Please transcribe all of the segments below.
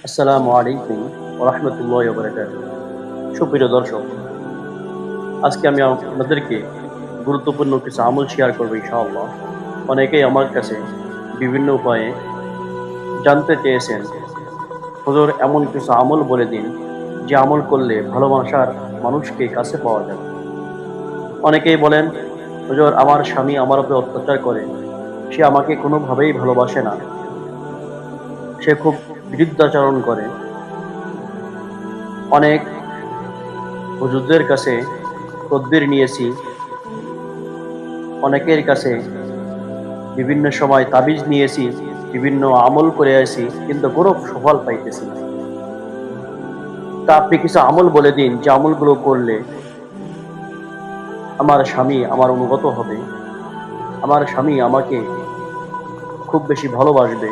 আসসালামু আলাইকুম ওয়া রাহমাতুল্লাহি ওয়া বারাকাতুহু। সুপ্রিয় দর্শক, আজকে আমি আপনাদেরকে গুরুত্বপূর্ণ কিছু আমল শেয়ার করব ইনশাআল্লাহ। অনেকেই আমার কাছে বিভিন্ন উপায়ে জানতে চেয়েছেন, হুজুর এমন কিছু আমল বলে দিন, যে আমল করলে ভালোবাসার মানুষকে কাছে পাওয়া যাবে। অনেকেই বলেন, হুজুর আমার স্বামী আমার উপরে অত্যাচার করে, সে আমাকে কোনোভাবেই ভালোবাসে না, সে খুব বিরুদ্ধাচরণ করে। অনেক হুজুরদের কাছে তদবির নিয়েছি, অনেকের কাছে বিভিন্ন সময় তাবিজ নিয়েছি, বিভিন্ন আমল করে আসি, কিন্তু কোনো সফল পাইতেছি না। তা আপনি কিছু আমল বলে দিন, যে আমলগুলো করলে আমার স্বামী আমার অনুগত হবে, আমার স্বামী আমাকে খুব বেশি ভালোবাসবে,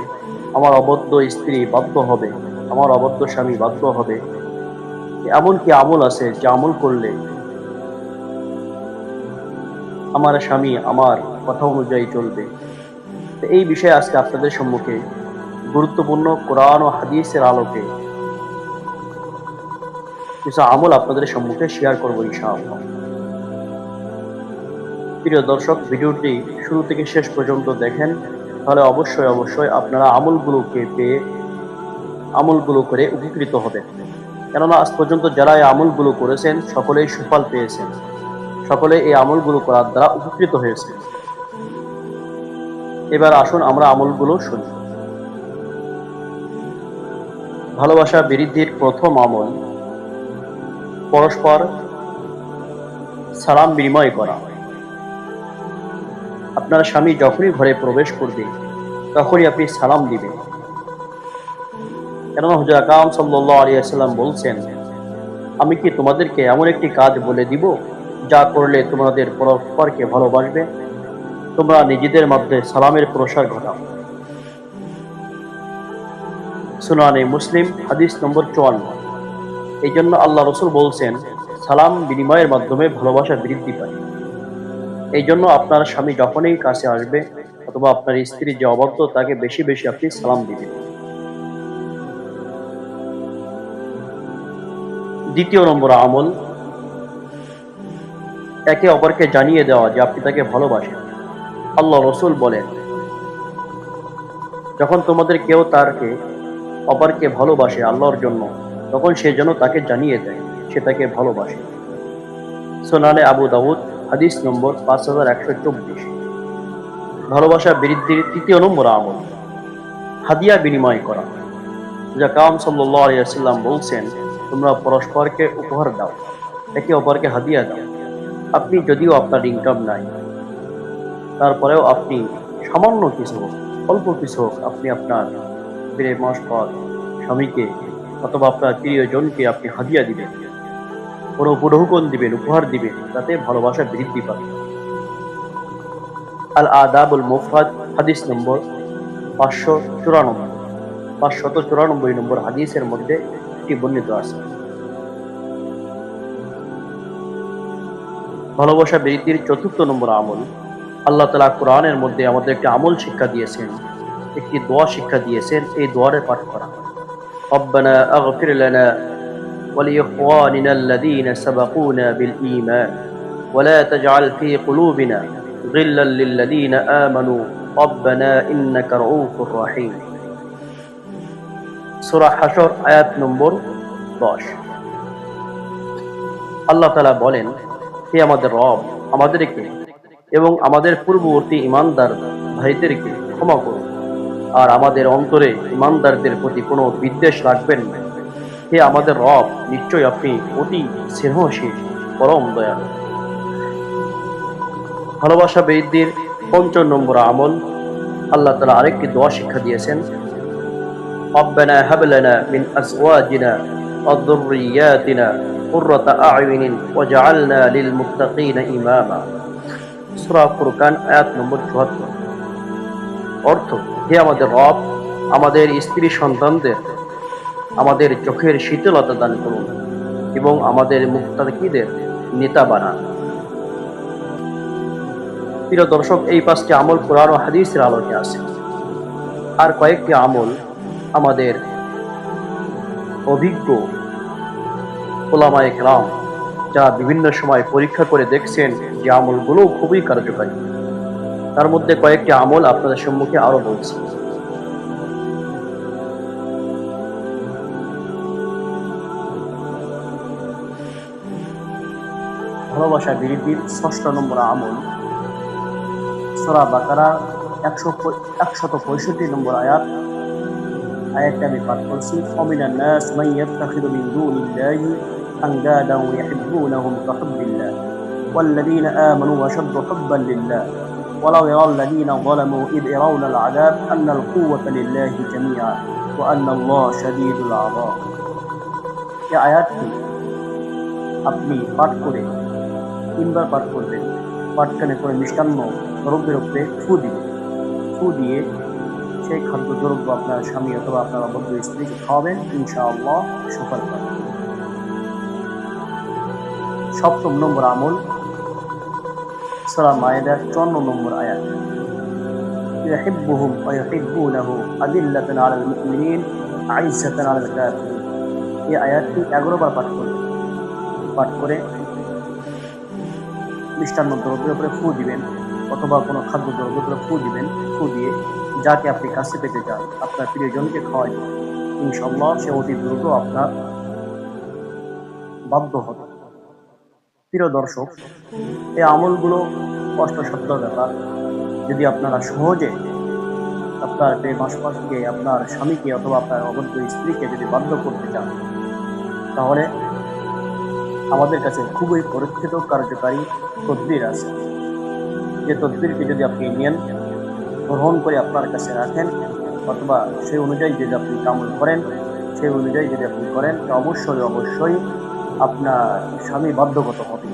আমার অবদ্ধ স্ত্রী বাধ্য হবে, আমার অবদ্ধ স্বামী বাধ্য হবে। এমন কি আমল আছে যে আমল করলে আমার স্বামী আমার কথা অনুযায়ী চলবে? তো এই বিষয়ে আজকে আপনাদের সম্মুখে গুরুত্বপূর্ণ কোরআন ও হাদিসের আলোকে কিছু আমল আপনাদের সম্মুখে শেয়ার করবো ইনশাআল্লাহ। প্রিয় দর্শক, ভিডিওটি শুরু থেকে শেষ পর্যন্ত দেখেন, তাহলে অবশ্যই আপনারা আমলগুলোকে পেয়ে আমলগুলো করে উপকৃত হবেন। কেননা আজ পর্যন্ত যারা এই আমলগুলো করেছেন সকলেই সুফল পেয়েছেন, সকলে এই আমলগুলো করার দ্বারা উপকৃত হয়েছে। এবার আসুন আমরা আমলগুলো শুনি। ভালোবাসা বৃদ্ধির প্রথম আমল, পরস্পর সালাম বিনিময় করা। আপনার স্বামী যখনই ঘরে প্রবেশ করবে তখনই আপনি সালাম দিবেন। কেননা হুজুর আকরাম সাল্লাল্লাহু আলাইহি ওয়াসাল্লাম বলছেন, আমি কি তোমাদেরকে এমন একটি কাজ বলে দিব যা করলে তোমাদের পরস্পরকে ভালোবাসবে? তোমরা নিজেদের মধ্যে সালামের প্রসার ঘটাও। সুনানে মুসলিম হাদিস নম্বর 54। এই জন্য আল্লাহ রসুল বলছেন, সালাম বিনিময়ের মাধ্যমে ভালোবাসা বৃদ্ধি পায়। এই জন্য আপনার স্বামী যখনই কাছে আসবে অথবা আপনার স্ত্রী যে অবাধ্য তাকে বেশি বেশি আপনি সালাম দিবেন। দ্বিতীয় নম্বর আমল, একে অপরকে জানিয়ে দেওয়া যে আপনি তাকে ভালোবাসেন। আল্লাহ রসুল বলেন, যখন তোমাদের কেউ তাকে অপরকে ভালোবাসে আল্লাহর জন্য, তখন সে যেন তাকে জানিয়ে দেয় সে তাকে ভালোবাসে। সুনানে আবু দাউদ হাদিস নম্বর 5124। ভালোবাসা বৃদ্ধির তৃতীয় নম্বর আমল, হাদিয়া বিনিময় করা। যা কাম সাল্লাল্লাহু আলাইহি ওয়াসাল্লাম বলছেন, তোমরা পরস্পরকে উপহার দাও, একে অপরকে হাদিয়া দাও। আপনি যদিও আপনার ইনকাম নাই, তারপরেও আপনি সামান্য কিছু হোক, অল্প কিছু হোক, আপনি আপনার প্রেমস্পদ স্বামীকে অথবা আপনার প্রিয়জনকে আপনি হাদিয়া দিবেন, কোনো উপঢৌকন দিবেন, উপহার দিবেন, তাতে ভালোবাসা বৃদ্ধি পাবে। আল আদাবুল মুফরাদ হাদিস নম্বর 594 নম্বর হাদিসের মধ্যে এটি বর্ণিত আছে। ভালোবাসা বৃদ্ধির চতুর্থ নম্বর আমল, আল্লাহ তাআলা কোরআনের মধ্যে আমাদের একটি আমল শিক্ষা দিয়েছেন, একটি দোয়া শিক্ষা দিয়েছেন। এই দোয়ারে পাঠ করা, রব্বানা আগফির লানা ওয়া লিইখওয়ানিনা আল্লাযীনা সাবাকুনা বিল ঈমান ওয়া লা তাজআল ফী কুলুবিনা গিল্লাল লিল্লাযীনা আমানু রব্বানা ইন্নাকা রাউফুর রাহিম। সূরা হাশর আয়াত নম্বর 10। আল্লাহ তাআলা বলেন, হে আমাদের রব, আমাদেরকে এবং আমাদের পূর্ববর্তী ঈমানদার ভাইদেরকে ক্ষমা করুন, আর আমাদের অন্তরে ঈমানদারদের প্রতি কোনো বিদ্বেষ রাখবেন না। হে আমাদের রব, নিশ্চয় আপনি অতি স্নেহশীল, পরম দয়ালু। ভালোবাসা বৃদ্ধির পঞ্চম নম্বর আমল, আল্লাহ তাআলা আরেকটি দোয়া শিক্ষা দিয়েছেন, রব্বানা হাব লানা মিন আজওয়াজিনা ওয়া যুররিয়াতিনা কুররাতা আ'য়ুনিন ওয়াজআলনা লিল মুত্তাকিনা ইমামা। সূরা ফুরকান আয়াত নম্বর 74। অর্থ, হে আমাদের রব, আমাদের স্ত্রী সন্তানদের আমাদের চোখের শীতলতা দান করুন এবং আমাদের মুত্তাকিদের নেতা বানান। প্রিয় দর্শক, এই 5টি আমল কোরআন ও হাদিসের আলোকে আছে। আর কয়েকটি আমল আমাদের অভিজ্ঞ উলামায়ে কেরাম যারা বিভিন্ন সময় পরীক্ষা করে দেখছেন যে আমলগুলো খুবই কার্যকারী। তার মধ্যে কয়েকটি আমল আপনাদের সম্মুখে আরো বলছি। ভালোবাসা বৃদ্ধির ৬ষ্ঠ নম্বর আমল সূরা বাকারা ১৬৫ নম্বর আয়াতটা আমি পাঠ করছি। ওয়ামিনান নাস মান ইয়াত্তাখিযু মিন দুনিল্লাহি আনদাদান ইউহিব্বুনাহুম কাহুব্বিল্লাহ ওয়াল্লাযীনা আমানু আশাদ্দু হুব্বান লিল্লাহ ওয়ালাউ ইয়ারাল্লাযীনা যালামু ইয ইয়ারাউনাল আযাব আন্নাল কুওয়াতা লিল্লাহি জামিআ ওয়া আন্নাল্লাহা শাদীদুল আযাব। এই আয়াতটি আপনি পাঠ করে ৩ বার পাঠ করবেন। পাঠখানে করে মিষ্টান্ন দ্রব্যের উপরে ফু দিয়ে সেই খাদ্য দ্রব্য আপনার স্বামী অথবা আপনার অবদ্ধ স্ত্রীকে খাওয়াবেন, ইনশাআল্লাহ সফল পাবেন। ৭ম নম্বর আমল সূরা মায়েদার ৫৪ নম্বর আয়াত, ইউহিব্বুহুম ওয়া ইউহিব্বুনাহু আযিল্লাতুন আলাল মুমিনিন আইজ্জাতুন আলাল কাফিরিন। এই আয়াতটি ১১ বার পাঠ করবেন। পাঠ করে মিষ্টান্ন দ্রব্যের উপরে ফু দিবেন অথবা কোনো খাদ্য দ্রব্যের উপরে ফু দিবেন। ফু দিয়ে যাকে আপনি কাছে পেতে চান আপনার প্রিয়জনকে খাওয়াই দিন, ইনশাআল্লাহ সে অতি দ্রুত আপনার বাধ্য হবে। প্রিয় দর্শক, এই আমলগুলো কষ্টসাধ্য ব্যাপার। যদি আপনারা সহজে আপনার প্রেম আশপাশকে, আপনার স্বামীকে অথবা আপনার অবদ্ধ স্ত্রীকে যদি বাধ্য করতে চান, তাহলে আমাদের কাছে খুবই পরীক্ষিত কার্যকারী তদবির আছে। যে তদবিরকে যদি আপনি নেন, গ্রহণ করে আপনার কাছে রাখেন অথবা সেই অনুযায়ী যদি আপনি আমল করেন, সেই অনুযায়ী যদি আপনি করেন, তো অবশ্যই আপনার স্বামী বাধ্যগত হবে,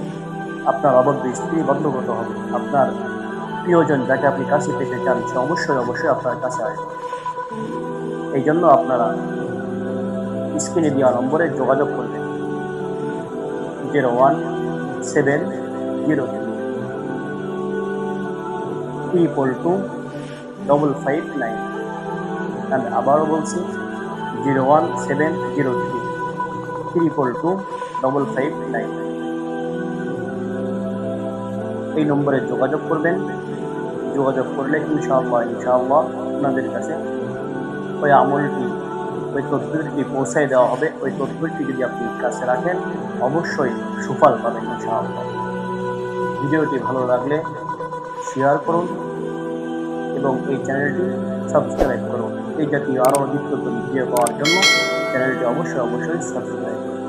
আপনার অবদ্ধ স্ত্রী বাধ্যগত হবে, আপনার প্রিয়জন যাকে আপনি কাছে পেতে চান সে অবশ্যই আপনার কাছে আসবে। এই জন্য আপনারা স্ক্রিনে দেওয়া নম্বরে যোগাযোগ করবেন 01703225559। আমি আবারও বলছি 01703225559। এই নম্বরে যোগাযোগ করবেন। যোগাযোগ করলে ইনশাআল্লাহ আপনাদের কাছে ওই আমলটি, ওই তদবিরটি পৌঁছায় দেওয়া হবে। ওই তদবিরটি যদি আপনি কাছে রাখেন অবশ্যই সুফল পাবেন ইনশাআল্লাহ। ভিডিওটি ভালো লাগলে শেয়ার করুন এবং এই চ্যানেলটি সাবস্ক্রাইব করুন। এই জাতীয় আরও নিত্য নতুন ভিডিও পাওয়ার জন্য চ্যানেলটি অবশ্যই সাবস্ক্রাইব করুন।